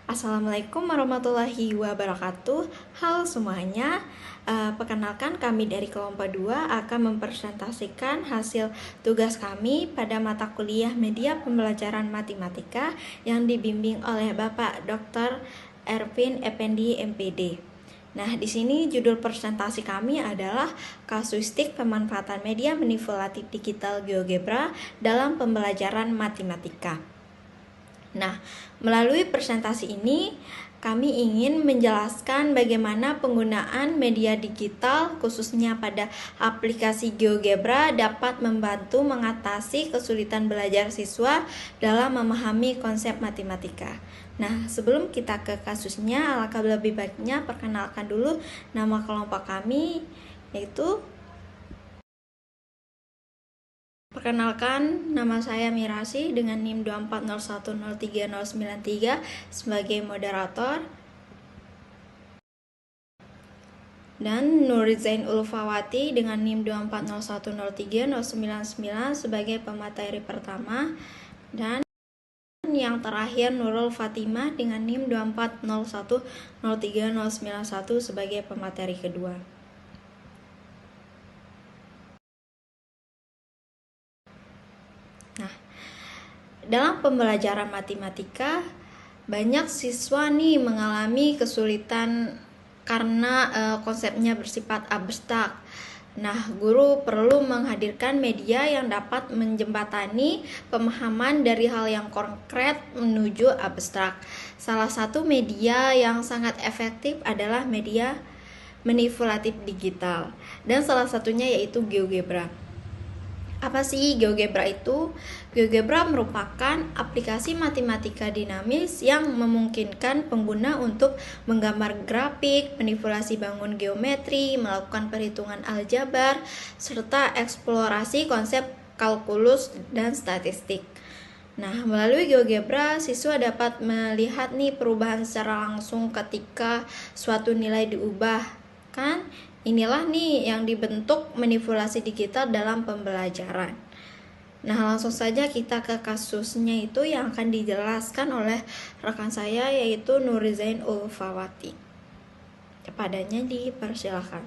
Assalamualaikum warahmatullahi wabarakatuh. Halo semuanya. Perkenalkan, kami dari kelompok 2 akan mempresentasikan hasil tugas kami pada mata kuliah media pembelajaran matematika yang dibimbing oleh Bapak Dr. Ervin Effendi MPD. Nah, di sini judul presentasi kami adalah kasuistik pemanfaatan media manipulatif digital GeoGebra dalam pembelajaran matematika. Nah, melalui presentasi ini kami ingin menjelaskan bagaimana penggunaan media digital khususnya pada aplikasi GeoGebra dapat membantu mengatasi kesulitan belajar siswa dalam memahami konsep matematika. Nah, sebelum kita ke kasusnya, alangkah lebih baiknya perkenalkan dulu nama kelompok kami, yaitu perkenalkan, nama saya Mirasi dengan NIM 240103093 sebagai moderator, dan Nurizain Ulfawati dengan NIM 240103099 sebagai pemateri pertama, dan yang terakhir Nurul Fatimah dengan NIM 240103091 sebagai pemateri kedua. Nah, dalam pembelajaran matematika banyak siswa nih mengalami kesulitan karena konsepnya bersifat abstrak. Nah, guru perlu menghadirkan media yang dapat menjembatani pemahaman dari hal yang konkret menuju abstrak. Salah satu media yang sangat efektif adalah media manipulatif digital, dan salah satunya yaitu GeoGebra. Apa sih GeoGebra itu? GeoGebra merupakan aplikasi matematika dinamis yang memungkinkan pengguna untuk menggambar grafik, manipulasi bangun geometri, melakukan perhitungan aljabar, serta eksplorasi konsep kalkulus dan statistik. Nah, melalui GeoGebra, siswa dapat melihat nih perubahan secara langsung ketika suatu nilai diubah, kan? Inilah nih yang dibentuk manipulasi digital dalam pembelajaran. Nah, langsung saja kita ke kasusnya itu yang akan dijelaskan oleh rekan saya, yaitu Nurizain Ulfawati. Kepadanya dipersilakan.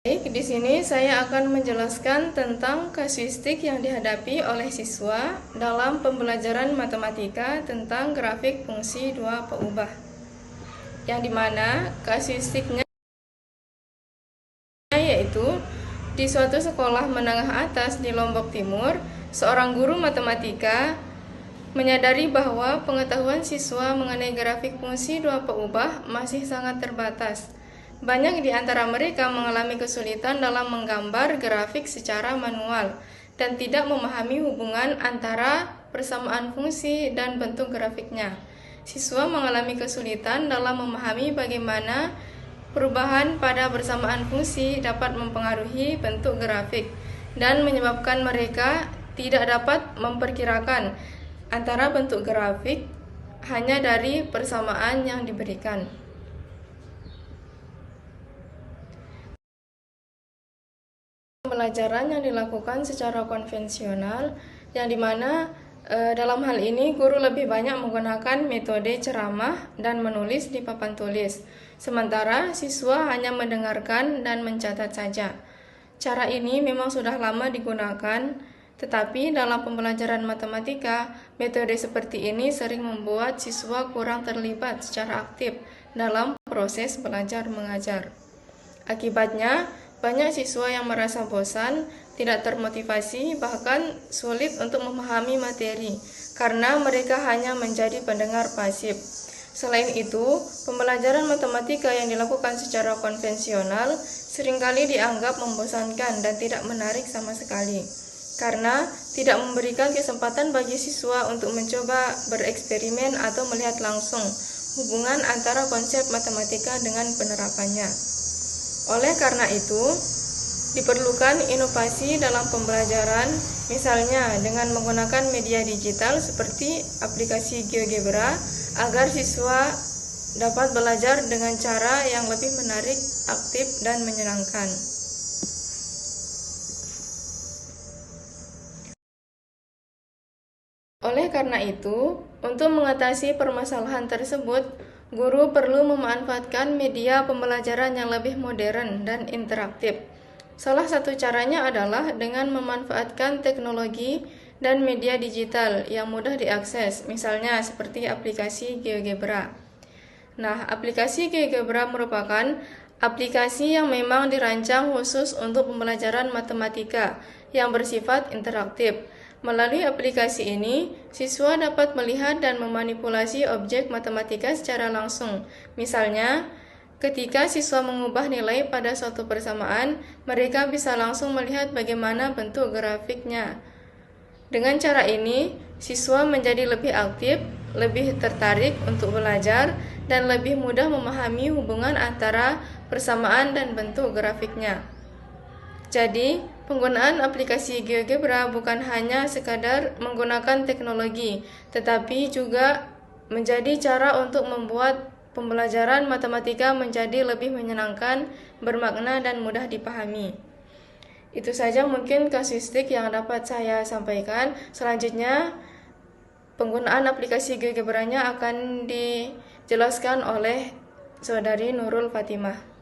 Baik, di sini saya akan menjelaskan tentang kasuistik yang dihadapi oleh siswa dalam pembelajaran matematika tentang grafik fungsi dua peubah. Yang dimana kasuistiknya yaitu di suatu sekolah menengah atas di Lombok Timur, seorang guru matematika menyadari bahwa pengetahuan siswa mengenai grafik fungsi dua peubah masih sangat terbatas. Banyak di antara mereka mengalami kesulitan dalam menggambar grafik secara manual dan tidak memahami hubungan antara persamaan fungsi dan bentuk grafiknya. Siswa mengalami kesulitan dalam memahami bagaimana perubahan pada persamaan fungsi dapat mempengaruhi bentuk grafik dan menyebabkan mereka tidak dapat memperkirakan antara bentuk grafik hanya dari persamaan yang diberikan. Pembelajaran yang dilakukan secara konvensional, yang dimana dalam hal ini guru lebih banyak menggunakan metode ceramah dan menulis di papan tulis, sementara siswa hanya mendengarkan dan mencatat saja. Cara ini memang sudah lama digunakan, tetapi dalam pembelajaran matematika, metode seperti ini sering membuat siswa kurang terlibat secara aktif dalam proses belajar mengajar. Akibatnya, banyak siswa yang merasa bosan, tidak termotivasi, bahkan sulit untuk memahami materi karena mereka hanya menjadi pendengar pasif. Selain itu, pembelajaran matematika yang dilakukan secara konvensional seringkali dianggap membosankan dan tidak menarik sama sekali karena tidak memberikan kesempatan bagi siswa untuk mencoba bereksperimen atau melihat langsung hubungan antara konsep matematika dengan penerapannya. Oleh karena itu, diperlukan inovasi dalam pembelajaran, misalnya dengan menggunakan media digital seperti aplikasi GeoGebra, agar siswa dapat belajar dengan cara yang lebih menarik, aktif, dan menyenangkan. Oleh karena karena itu, untuk mengatasi permasalahan tersebut, guru perlu memanfaatkan media pembelajaran yang lebih modern dan interaktif. Salah satu caranya adalah dengan memanfaatkan teknologi dan media digital yang mudah diakses, misalnya seperti aplikasi GeoGebra. Nah, aplikasi GeoGebra merupakan aplikasi yang memang dirancang khusus untuk pembelajaran matematika yang bersifat interaktif. Melalui aplikasi ini, siswa dapat melihat dan memanipulasi objek matematika secara langsung. Misalnya, ketika siswa mengubah nilai pada suatu persamaan, mereka bisa langsung melihat bagaimana bentuk grafiknya. Dengan cara ini, siswa menjadi lebih aktif, lebih tertarik untuk belajar, dan lebih mudah memahami hubungan antara persamaan dan bentuk grafiknya. Jadi, penggunaan aplikasi GeoGebra bukan hanya sekadar menggunakan teknologi, tetapi juga menjadi cara untuk membuat pembelajaran matematika menjadi lebih menyenangkan, bermakna, dan mudah dipahami. Itu saja mungkin kasuistik yang dapat saya sampaikan. Selanjutnya, penggunaan aplikasi GeoGebra-nya akan dijelaskan oleh Saudari Nurul Fatimah.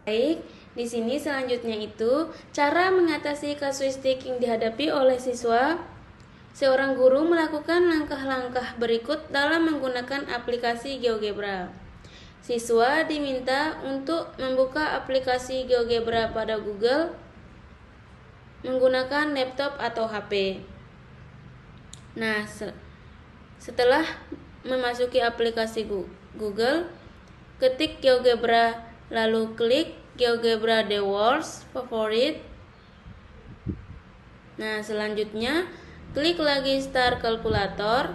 Baik, di sini selanjutnya itu cara mengatasi kasuistik yang dihadapi oleh siswa. Seorang guru melakukan langkah-langkah berikut dalam menggunakan aplikasi GeoGebra. Siswa diminta untuk membuka aplikasi GeoGebra pada Google menggunakan laptop atau HP. Nah, setelah memasuki aplikasi Google, ketik GeoGebra, lalu klik GeoGebra The World's Favorite. Nah, selanjutnya klik lagi Start Calculator.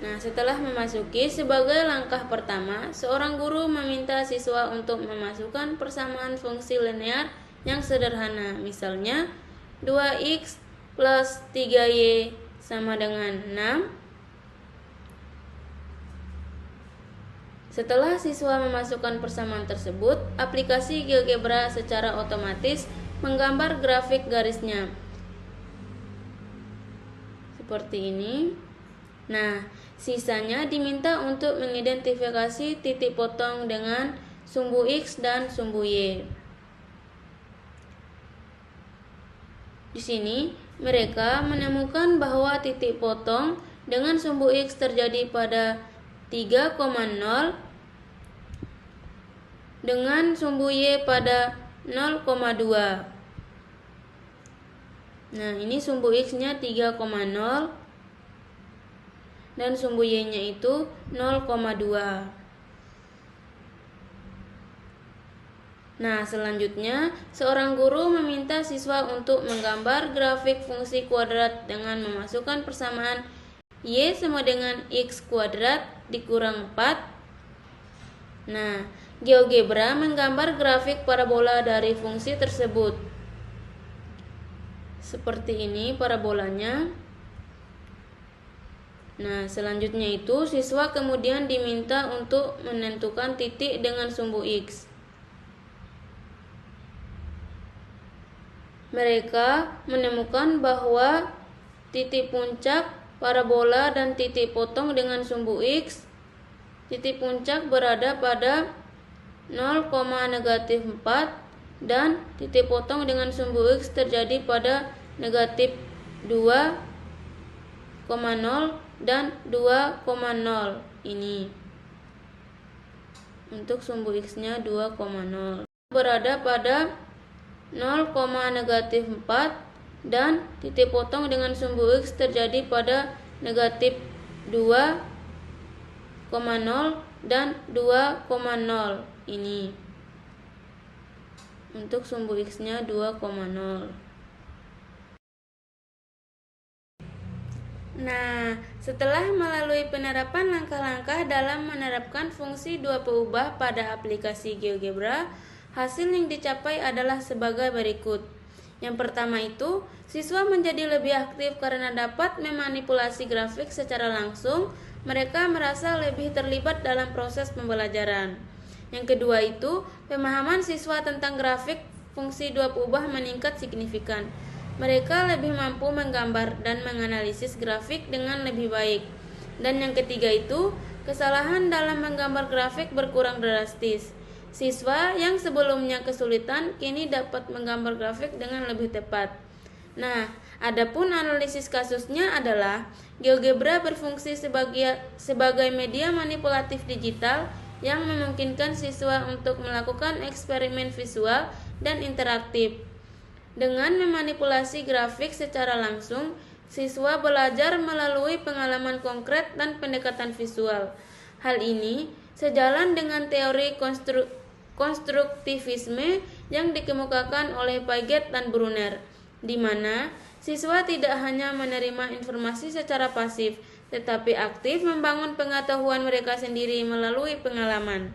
Nah, setelah memasuki, sebagai langkah pertama, seorang guru meminta siswa untuk memasukkan persamaan fungsi linear yang sederhana. Misalnya, 2x plus 3y sama dengan 6. Setelah siswa memasukkan persamaan tersebut, aplikasi GeoGebra secara otomatis menggambar grafik garisnya. Seperti ini. Nah, sisanya diminta untuk mengidentifikasi titik potong dengan sumbu X dan sumbu Y. Di sini, mereka menemukan bahwa titik potong dengan sumbu X terjadi pada 3,0 dengan sumbu Y pada 0,2. Nah, ini sumbu X-nya 3,0 dan sumbu Y-nya itu 0,2. Nah, selanjutnya seorang guru meminta siswa untuk menggambar grafik fungsi kuadrat dengan memasukkan persamaan Y sama dengan X kuadrat dikurang 4. Nah, GeoGebra menggambar grafik parabola dari fungsi tersebut. Seperti ini parabolanya. Nah, selanjutnya itu siswa kemudian diminta untuk menentukan titik dengan sumbu X. Mereka menemukan bahwa titik puncak parabola dan titik potong dengan sumbu X, titik puncak berada pada 0,-4 dan titik potong dengan sumbu X terjadi pada -2,0 dan 2,0 ini. Untuk sumbu X-nya 2,0 berada pada 0,-4 dan titik potong dengan sumbu X terjadi pada -2,0 dan 2,0 ini. Untuk sumbu X-nya 2,0. Nah, setelah melalui penerapan langkah-langkah dalam menerapkan fungsi dua peubah pada aplikasi GeoGebra, hasil yang dicapai adalah sebagai berikut. Yang pertama itu, siswa menjadi lebih aktif karena dapat memanipulasi grafik secara langsung. Mereka merasa lebih terlibat dalam proses pembelajaran. Yang kedua itu, pemahaman siswa tentang grafik fungsi dua peubah meningkat signifikan. Mereka lebih mampu menggambar dan menganalisis grafik dengan lebih baik. Dan yang ketiga itu, kesalahan dalam menggambar grafik berkurang drastis. Siswa yang sebelumnya kesulitan kini dapat menggambar grafik dengan lebih tepat. Nah, adapun analisis kasusnya adalah GeoGebra berfungsi sebagai media manipulatif digital yang memungkinkan siswa untuk melakukan eksperimen visual dan interaktif. Dengan memanipulasi grafik secara langsung, siswa belajar melalui pengalaman konkret dan pendekatan visual. Hal ini sejalan dengan teori konstruktivisme yang dikemukakan oleh Piaget dan Brunner, di mana siswa tidak hanya menerima informasi secara pasif, tetapi aktif membangun pengetahuan mereka sendiri melalui pengalaman.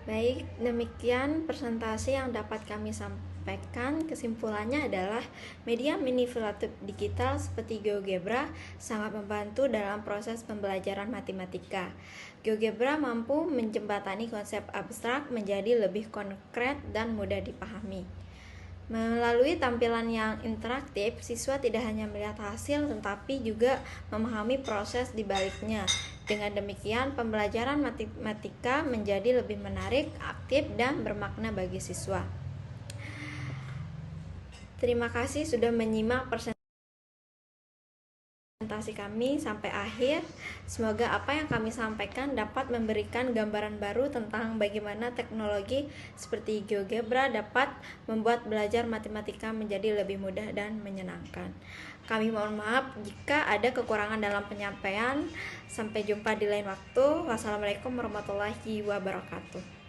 Baik, demikian presentasi yang dapat kami sampaikan. Kesimpulannya adalah media manipulatif digital seperti GeoGebra sangat membantu dalam proses pembelajaran matematika. GeoGebra mampu menjembatani konsep abstrak menjadi lebih konkret dan mudah dipahami. Melalui tampilan yang interaktif, siswa tidak hanya melihat hasil tetapi juga memahami proses di baliknya. Dengan demikian, pembelajaran matematika menjadi lebih menarik, aktif, dan bermakna bagi siswa. Terima kasih sudah menyimak presentasi kami sampai akhir. Semoga apa yang kami sampaikan dapat memberikan gambaran baru tentang bagaimana teknologi seperti GeoGebra dapat membuat belajar matematika menjadi lebih mudah dan menyenangkan. Kami mohon maaf jika ada kekurangan dalam penyampaian. Sampai jumpa di lain waktu. Wassalamualaikum warahmatullahi wabarakatuh.